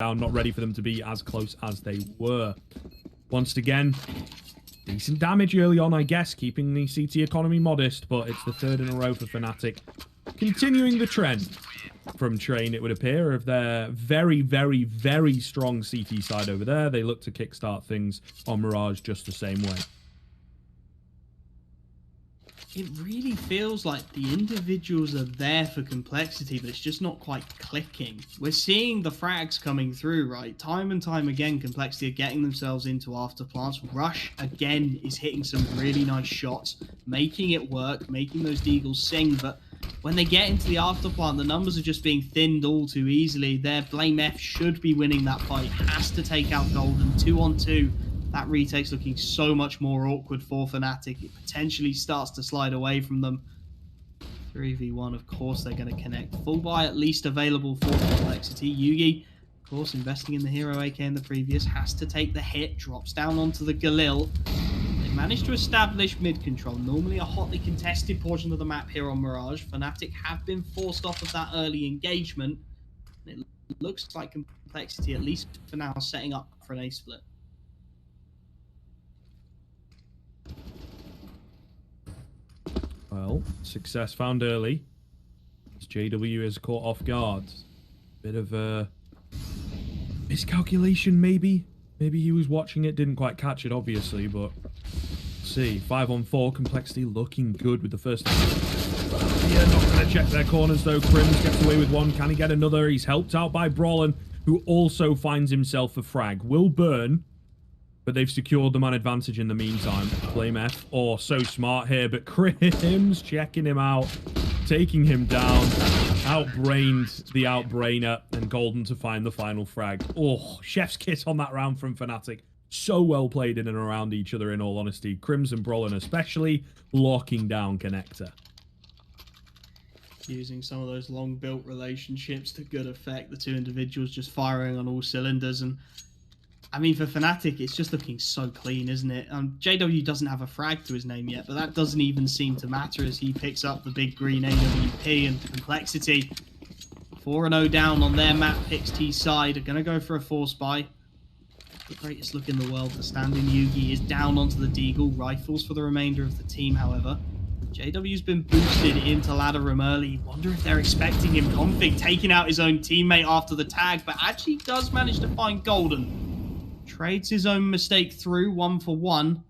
down, not ready for them to be as close as they were. Once again, decent damage early on, I guess, keeping the CT economy modest, but it's the third in a row for Fnatic. Continuing the trend from Train, it would appear, of their very, very, very strong CT side over there. They look to kickstart things on Mirage just the same way. It really feels like the individuals are there for complexity, but it's just not quite clicking. We're seeing the frags coming through, right? Time and time again, complexity are getting themselves into after plants. Rush, again, is hitting some really nice shots, making it work, making those deagles sing, but when they get into the afterplant, the numbers are just being thinned all too easily. Their Blame F should be winning that fight, has to take out Golden 2-on-2. That retake's looking so much more awkward for Fnatic. It potentially starts to slide away from them. 3v1, of course, they're going to connect. Full buy at least available for complexity. Yugi, of course, investing in the hero AK in the previous, has to take the hit, drops down onto the Galil. They managed to establish mid control. Normally a hotly contested portion of the map here on Mirage. Fnatic have been forced off of that early engagement. It looks like complexity, at least for now, setting up for an A split. Well, success found early. As JW is caught off guard. Bit of a miscalculation, maybe. Maybe he was watching it, didn't quite catch it, obviously, but see. 5-on-4, complexity looking good with the first. Yeah, not going to check their corners, though. Crims gets away with one. Can he get another? He's helped out by Brawlen, who also finds himself a frag. Will burn, but they've secured the man advantage in the meantime. Blame F. Oh, so smart here, but Crims checking him out, taking him down. Outbrained the outbrainer, and Golden to find the final frag. Oh, chef's kiss on that round from Fnatic. So well played in and around each other, in all honesty. Crims and Brawlen especially locking down Connector. Using some of those long-built relationships to good effect. The two individuals just firing on all cylinders. And I mean, for Fnatic, it's just looking so clean, isn't it? JW doesn't have a frag to his name yet, but that doesn't even seem to matter as he picks up the big green AWP and complexity. 4-0 down on their map. Picks T side are going to go for a force buy. The greatest look in the world to stand in. Yugi is down onto the Deagle. Rifles for the remainder of the team, however. JW's been boosted into ladder room early. Wonder if they're expecting him. Config taking out his own teammate after the tag, but actually does manage to find Golden. Trades his own mistake through, 1-for-1.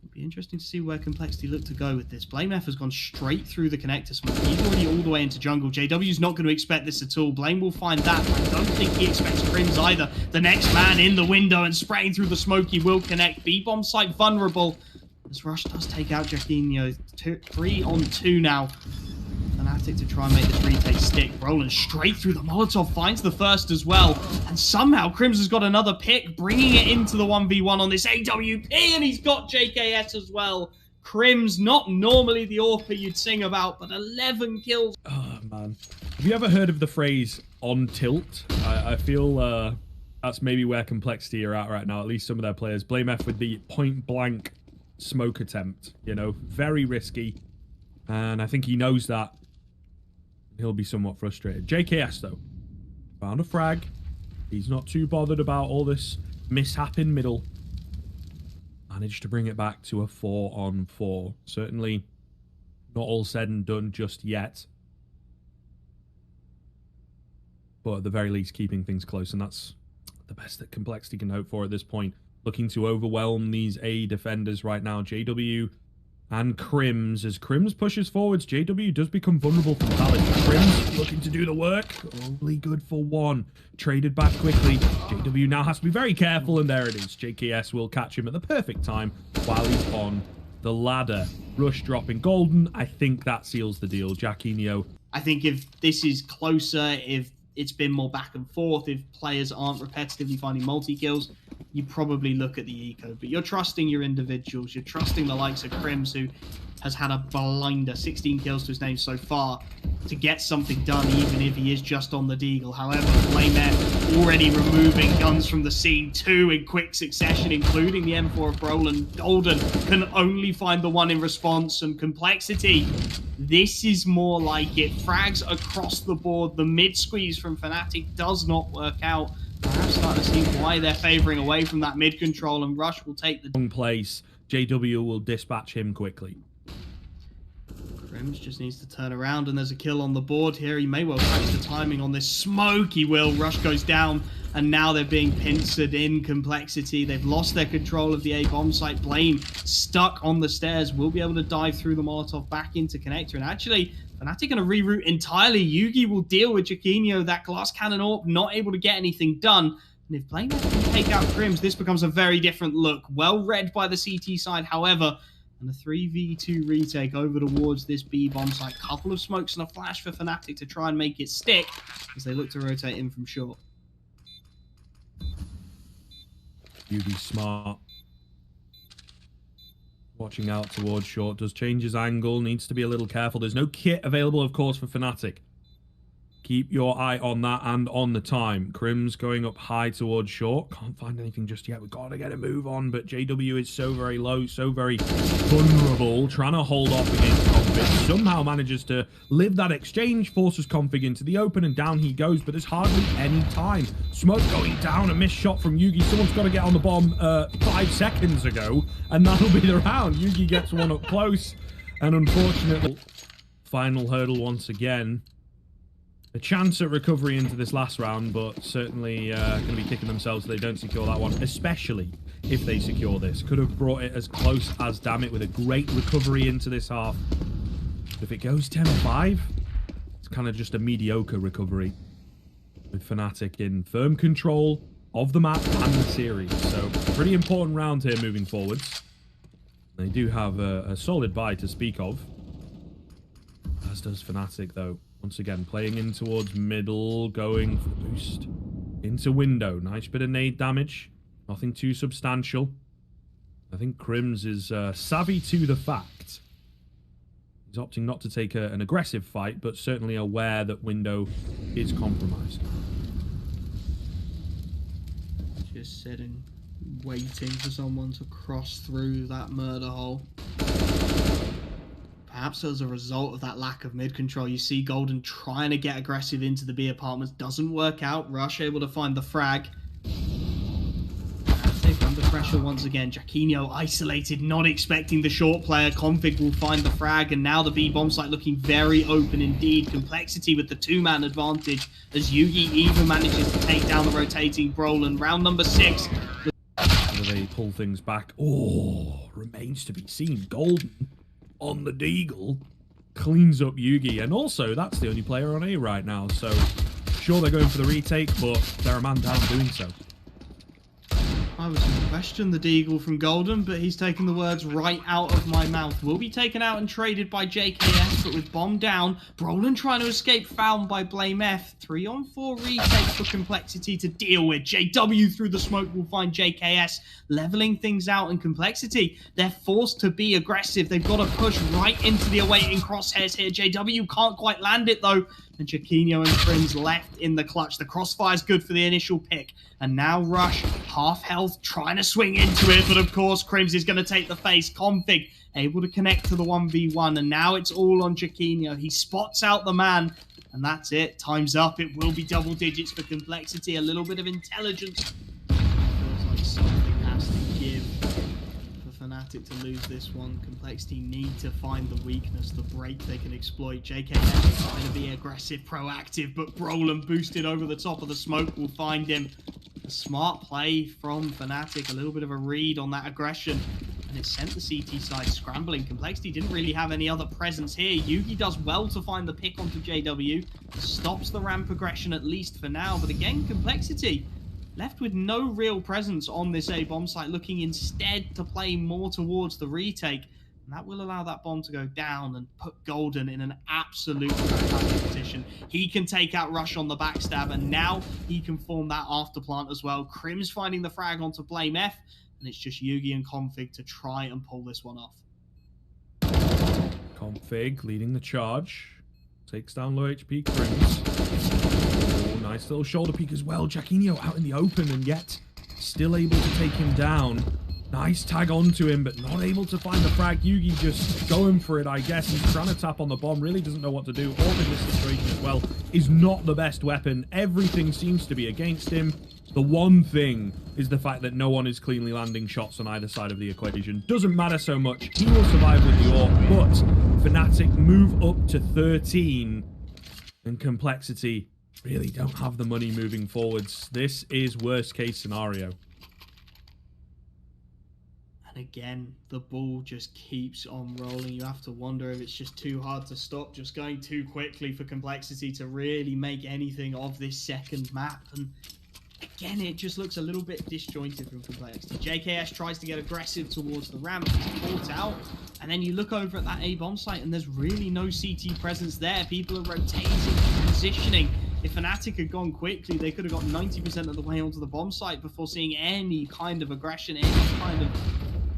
It'll be interesting to see where complexity look to go with this. Blame F has gone straight through the connector smoke. He's already all the way into jungle. JW's not going to expect this at all. Blame will find that. I don't think he expects Crims either. The next man in the window and spraying through the smoke. He will connect. B-bomb site vulnerable. As Rush does take out Jaquinho. 3-on-2 now. Fnatic to try and make this retake stick. Roland straight through the Molotov, finds the first as well. And somehow Crims has got another pick, bringing it into the 1v1 on this AWP, and he's got JKS as well. Crims, not normally the author you'd sing about, but 11 kills. Oh, man. Have you ever heard of the phrase on tilt? I feel that's maybe where complexity are at right now, at least some of their players. Blame F with the point-blank smoke attempt, you know, very risky. And I think he knows that. He'll be somewhat frustrated. JKS, though, found a frag. He's not too bothered about all this mishap in middle. Managed to bring it back to a 4-on-4. Certainly not all said and done just yet. But at the very least, keeping things close. And that's the best that complexity can hope for at this point. Looking to overwhelm these A defenders right now. JW and Crims. As Crims pushes forwards, JW does become vulnerable from Talent. Crims looking to do the work. Only good for one. Traded back quickly. JW now has to be very careful, and there it is. JKS will catch him at the perfect time while he's on the ladder. Rush dropping Golden. I think that seals the deal. Jaquinho. I think if this is closer, if it's been more back and forth, if players aren't repetitively finding multi-kills, you probably look at the eco. But you're trusting your individuals. You're trusting the likes of Crims, who has had a blinder, 16 kills to his name so far, to get something done, even if he is just on the Deagle. However, Blame F already removing guns from the scene, 2 in quick succession, including the M4 of Brolin. Golden can only find the 1 in response, and Complexity, this is more like it. Frags across the board. The mid squeeze from Fnatic does not work out. Perhaps starting to see why they're favoring away from that mid control, and Rush will take the wrong place. JW will dispatch him quickly. Crims just needs to turn around, and there's a kill on the board here. He may well catch the timing on this smoke. He will. Rush goes down, and now they're being pincered in Complexity. They've lost their control of the A bomb site. Blame stuck on the stairs. Will be able to dive through the Molotov back into Connector. And actually, Fnatic going to reroute entirely. Yugi will deal with Jaquinho. That glass cannon AWP not able to get anything done. And if Blame can take out Crims, this becomes a very different look. Well read by the CT side, however. And a 3v2 retake over towards this B bomb site. Couple of smokes and a flash for Fnatic to try and make it stick as they look to rotate in from short. Yugi smart. Watching out towards short. Does change his angle. Needs to be a little careful. There's no kit available, of course, for Fnatic. Keep your eye on that and on the time. Crims going up high towards short. Can't find anything just yet. We've got to get a move on, but JW is so very low, so very vulnerable. Trying to hold off against Config. Somehow manages to live that exchange. Forces Config into the open, and down he goes, but there's hardly any time. Smoke going down. A missed shot from Yugi. Someone's got to get on the bomb 5 seconds ago, and that'll be the round. Yugi gets one up close, and unfortunately, final hurdle once again. A chance at recovery into this last round, but certainly going to be kicking themselves if they don't secure that one, especially if they secure this. Could have brought it as close as damn it with a great recovery into this half. If it goes 10-5, it's kind of just a mediocre recovery with Fnatic in firm control of the map and the series. So, pretty important round here moving forwards. They do have a solid buy to speak of, as does Fnatic, though. Once again, playing in towards middle, going for the boost into window. Nice bit of nade damage. Nothing too substantial. I think Crims is savvy to the fact. He's opting not to take an aggressive fight, but certainly aware that window is compromised. Just sitting, waiting for someone to cross through that murder hole. Perhaps as a result of that lack of mid control, you see Golden trying to get aggressive into the B apartments. Doesn't work out. Rush able to find the frag. Fnatic under pressure once again. Jaquinho isolated, not expecting the short player. Config will find the frag, and now the B bomb site looking very open indeed. Complexity with the 2-man advantage as Yugi even manages to take down the rotating Brolin. Round number 6. Whether they pull things back, remains to be seen. Golden on the Deagle cleans up Yugi, and also that's the only player on A right now, so sure they're going for the retake, but they're a man down doing so. I was going to question the Deagle from Golden, but he's taken the words right out of my mouth. Will be taken out and traded by JKS, but with bomb down, Brolin trying to escape, found by Blame F. 3-on-4 retake for Complexity to deal with. JW through the smoke will find JKS, leveling things out in Complexity. They're forced to be aggressive. They've got to push right into the awaiting crosshairs here. JW can't quite land it though, and Jaquinho and Crims left in the clutch. The crossfire's good for the initial pick, and now Rush, half health, trying to swing into it, but of course Crims is going to take the face. Config able to connect to the 1v1, and now it's all on Jaquinho. He spots out the man, and that's it. Time's up. It will be double digits for Complexity. A little bit of intelligence. Feels like something has to give for Fnatic to lose this one. Complexity need to find the weakness, the break they can exploit. JKS is trying to be aggressive, proactive, but Brolin boosted over the top of the smoke will find him. A smart play from Fnatic, a little bit of a read on that aggression, and it sent the CT side scrambling. Complexity didn't really have any other presence here. Yugi does well to find the pick onto JW, stops the ramp aggression at least for now, but again, Complexity left with no real presence on this A bomb site, looking instead to play more towards the retake. And that will allow that bomb to go down and put Golden in an absolute fantastic position. He can take out Rush on the backstab, and now he can form that afterplant as well. Crims finding the frag onto Blame F, and it's just Yugi and Config to try and pull this one off. Config leading the charge. Takes down low HP Crims. Nice little shoulder peek as well. Jacquinho out in the open and yet still able to take him down. Nice tag onto him, but not able to find the frag. Yugi just going for it, I guess. He's trying to tap on the bomb, really doesn't know what to do. Orb in this situation as well is not the best weapon. Everything seems to be against him. The one thing is the fact that no one is cleanly landing shots on either side of the equation. Doesn't matter so much. He will survive with the orb, but Fnatic move up to 13. And Complexity really don't have the money moving forwards. This is worst case scenario. And again, the ball just keeps on rolling. You have to wonder if it's just too hard to stop, just going too quickly for Complexity to really make anything of this second map. And again, it just looks a little bit disjointed from Complexity. JKS tries to get aggressive towards the ramp, he's caught out. And then you look over at that A bomb site and there's really no CT presence there. People are rotating, positioning. If Fnatic had gone quickly, they could have got 90% of the way onto the bomb site before seeing any kind of aggression, any kind of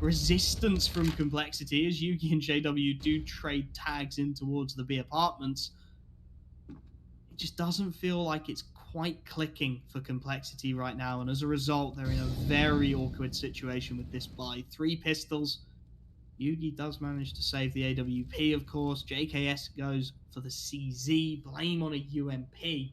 resistance from Complexity, as Yugi and JW do trade tags in towards the B apartments. It just doesn't feel like it's quite clicking for Complexity right now, and as a result, they're in a very awkward situation with this buy. 3 pistols. Yugi does manage to save the AWP, of course. JKS goes for the CZ. Blame on a UMP.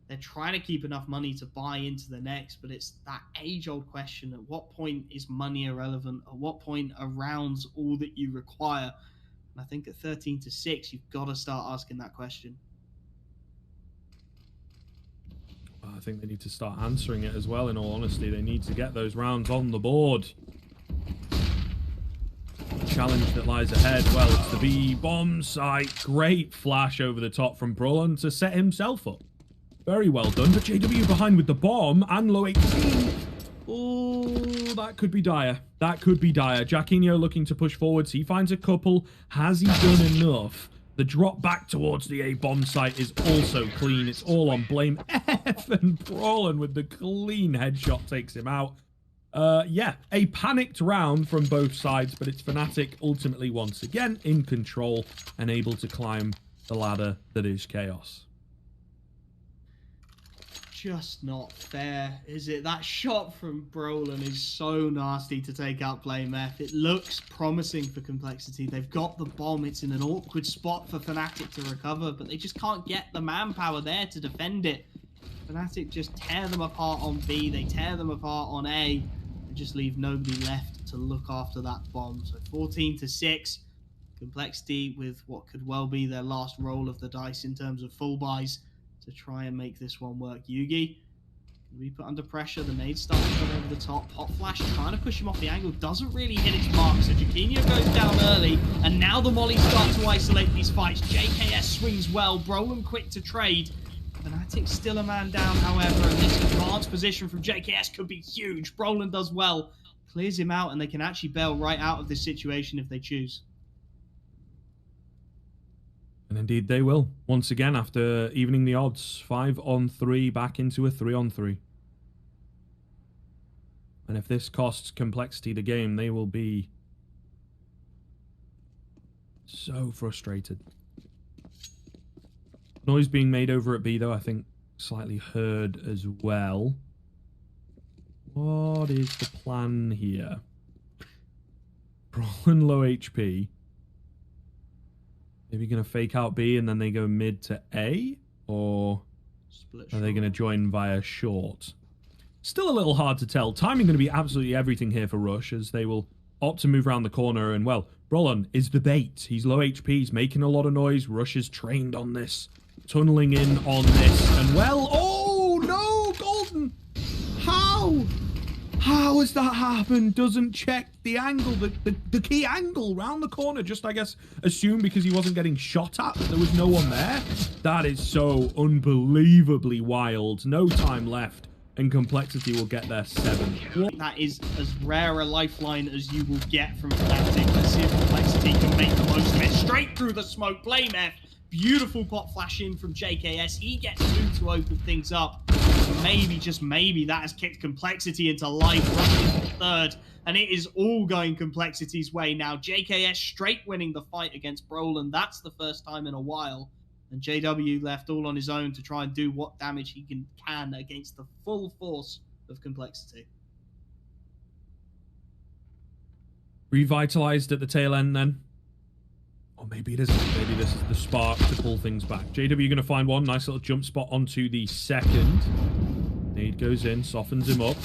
They're trying to keep enough money to buy into the next, but it's that age-old question. At what point is money irrelevant? At what point are rounds all that you require? And I think at 13-6, you've got to start asking that question. I think they need to start answering it as well, in all honesty. They need to get those rounds on the board. The challenge that lies ahead, well, it's the B bomb site. Great flash over the top from Brolin to set himself up. Very well done, but JW behind with the bomb and low HP. Oh, that could be dire. That could be dire. Jacquinho looking to push forwards. He finds a couple. Has he done enough? The drop back towards the A bomb site is also clean. It's all on Blame F, and Brolin with the clean headshot takes him out. Yeah, a panicked round from both sides, but it's Fnatic ultimately once again in control and able to climb the ladder that is chaos. Just not fair, is it? That shot from Brolin is so nasty to take out Blame F. It looks promising for Complexity. They've got the bomb. It's in an awkward spot for Fnatic to recover, but they just can't get the manpower there to defend it. Fnatic just tear them apart on B. They tear them apart on A. And just leave nobody left to look after that bomb. So 14-6. Complexity with what could well be their last roll of the dice in terms of full buys to try and make this one work. Yugi can be put under pressure. The nade starts to come over the top. Hot flash trying to push him off the angle. Doesn't really hit its mark. So Jacquinho goes down early. And now the mollies start to isolate these fights. JKS swings well. Brolin quick to trade. Fnatic still a man down, however. And this advanced position from JKS could be huge. Brolin does well. Clears him out. And they can actually bail right out of this situation if they choose. And indeed they will. Once again, after evening the odds, 5-on-3 back into a 3-on-3. And if this costs Complexity the game, they will be so frustrated. Noise being made over at B, though, I think slightly heard as well. What is the plan here? Brolin low HP. Maybe going to fake out B and then they go mid to A? Or are they going to join via short? Still a little hard to tell. Timing going to be absolutely everything here for Rush, as they will opt to move around the corner. And, well, Brolin is the bait. He's low HP. He's making a lot of noise. Rush is trained on this. Tunneling in on this. And, well, oh, no, Golden. How? How has that happened? Doesn't check the angle, the key angle round the corner. Just, I guess, assume because he wasn't getting shot at that there was no one there. That is so unbelievably wild. No time left, and Complexity will get their 7. That is as rare a lifeline as you will get from Fnatic. Let's see if Complexity can make the most of it. Straight through the smoke. Blame F. Beautiful pot flash in from JKS. He gets 2 to open things up. Maybe, just maybe, that has kicked Complexity into life. Rushing to 3rd, and it is all going Complexity's way now. JKS straight winning the fight against Brolin. That's the first time in a while. And JW left all on his own to try and do what damage he can against the full force of Complexity. Revitalized at the tail end then. Or maybe it isn't. Maybe this is the spark to pull things back. JW going to find one. Nice little jump spot onto the second. Nade goes in, softens him up.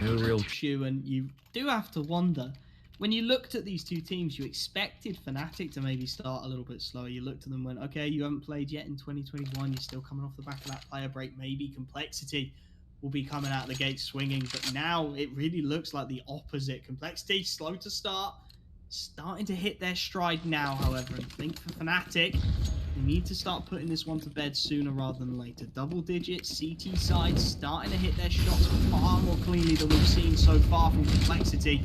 No real... And you do have to wonder, when you looked at these two teams, you expected Fnatic to maybe start a little bit slower. You looked at them and went, okay, you haven't played yet in 2021. You're still coming off the back of that player break. Maybe Complexity will be coming out of the gate swinging. But now it really looks like the opposite. Complexity, slow to start. Starting to hit their stride now, however. And I think for Fnatic, they need to start putting this one to bed sooner rather than later. Double digits, CT side, starting to hit their shots far more cleanly than we've seen so far from Complexity.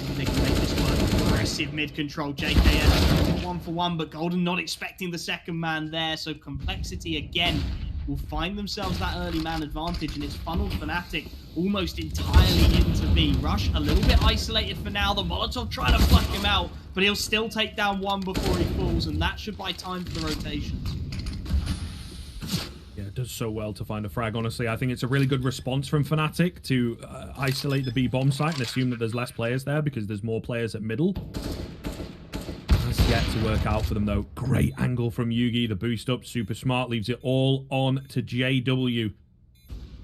Maybe they can make this one aggressive mid-control. JKS 1-for-1, but Golden not expecting the second man there. So Complexity again will find themselves that early man advantage, and it's funneled Fnatic almost entirely into B. Rush a little bit isolated for now. The Molotov trying to flush him out, but he'll still take down one before he falls, and that should buy time for the rotations. Yeah, it does so well to find a frag, honestly. I think it's a really good response from Fnatic to isolate the B bomb site and assume that there's less players there because there's more players at middle. Has yet to work out for them, though. Great angle from Yugi. The boost up, super smart, leaves it all on to JW.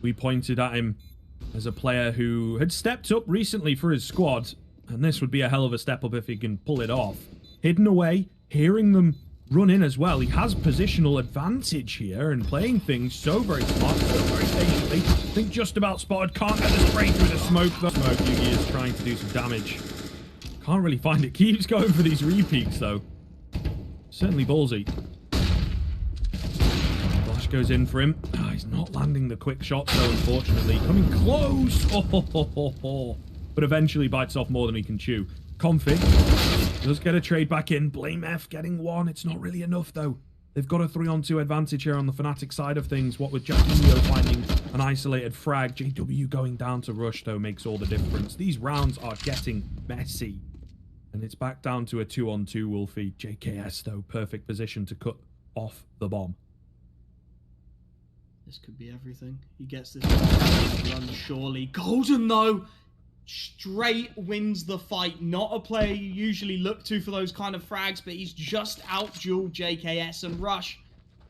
We pointed at him as a player who had stepped up recently for his squad, and this would be a hell of a step up if he can pull it off. Hidden away, hearing them run in as well. He has positional advantage here and playing things so very smart, so very patiently. I think just about spotted. Can't get the spray through the smoke, though. Yugi is trying to do some damage. Can't really find it. Keeps going for these repeats, though. Certainly ballsy. Flash goes in for him. Oh, he's not landing the quick shots, though, unfortunately. Coming close. But eventually bites off more than he can chew. Config does get a trade back in. Blame F getting one. It's not really enough, though. They've got a 3-on-2 advantage here on the Fnatic side of things. What with Jackinio finding an isolated frag. JW going down to rush, though, makes all the difference. These rounds are getting messy. And it's back down to a 2-on-2 Wolfie. JKS, though, perfect position to cut off the bomb. This could be everything. He gets this run, surely. Golden, though, straight wins the fight. Not a player you usually look to for those kind of frags, but he's just out-dueled JKS, and Rush,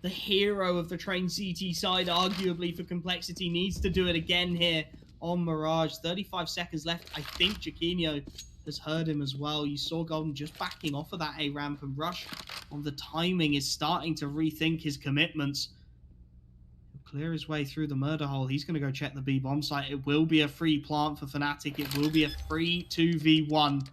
the hero of the train CT side, arguably for Complexity, needs to do it again here on Mirage. 35 seconds left. I think Jackinio has heard him as well. You saw Golden just backing off of that A ramp, and Rush on the timing is starting to rethink his commitments. He'll clear his way through the murder hole. He's going to go check the B bomb site. It will be a free plant for Fnatic. It will be a free 2v1.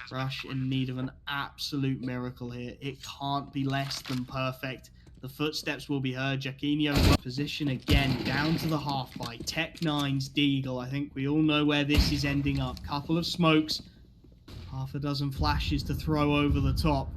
Rush in need of an absolute miracle here. It can't be less than perfect. The footsteps will be heard. Jackinio position again, down to the half by Tech9's Deagle. I think we all know where this is ending up. Couple of smokes, half a dozen flashes to throw over the top.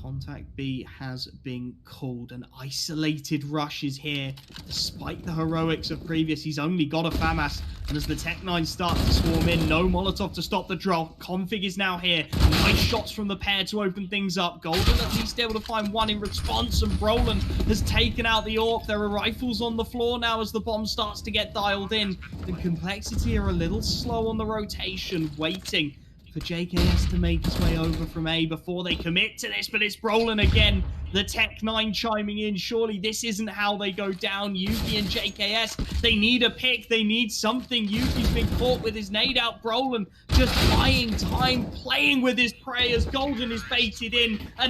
Contact B has been called. An isolated Rush is here. Despite the heroics of previous, he's only got a FAMAS. And as the Tech9 start to swarm in, no Molotov to stop the draw. Config is now here. Nice shots from the pair to open things up. Golden at least able to find one in response, and Brolin has taken out the Orc. There are rifles on the floor now as the bomb starts to get dialed in. And Complexity are a little slow on the rotation, waiting for JKS to make his way over from A before they commit to this, but it's Brolin again. The Tech9 chiming in. Surely this isn't how they go down. Yuki and JKS, they need a pick. They need something. Yuki's been caught with his nade out. Brolin just buying time, playing with his prey as Golden is baited in. And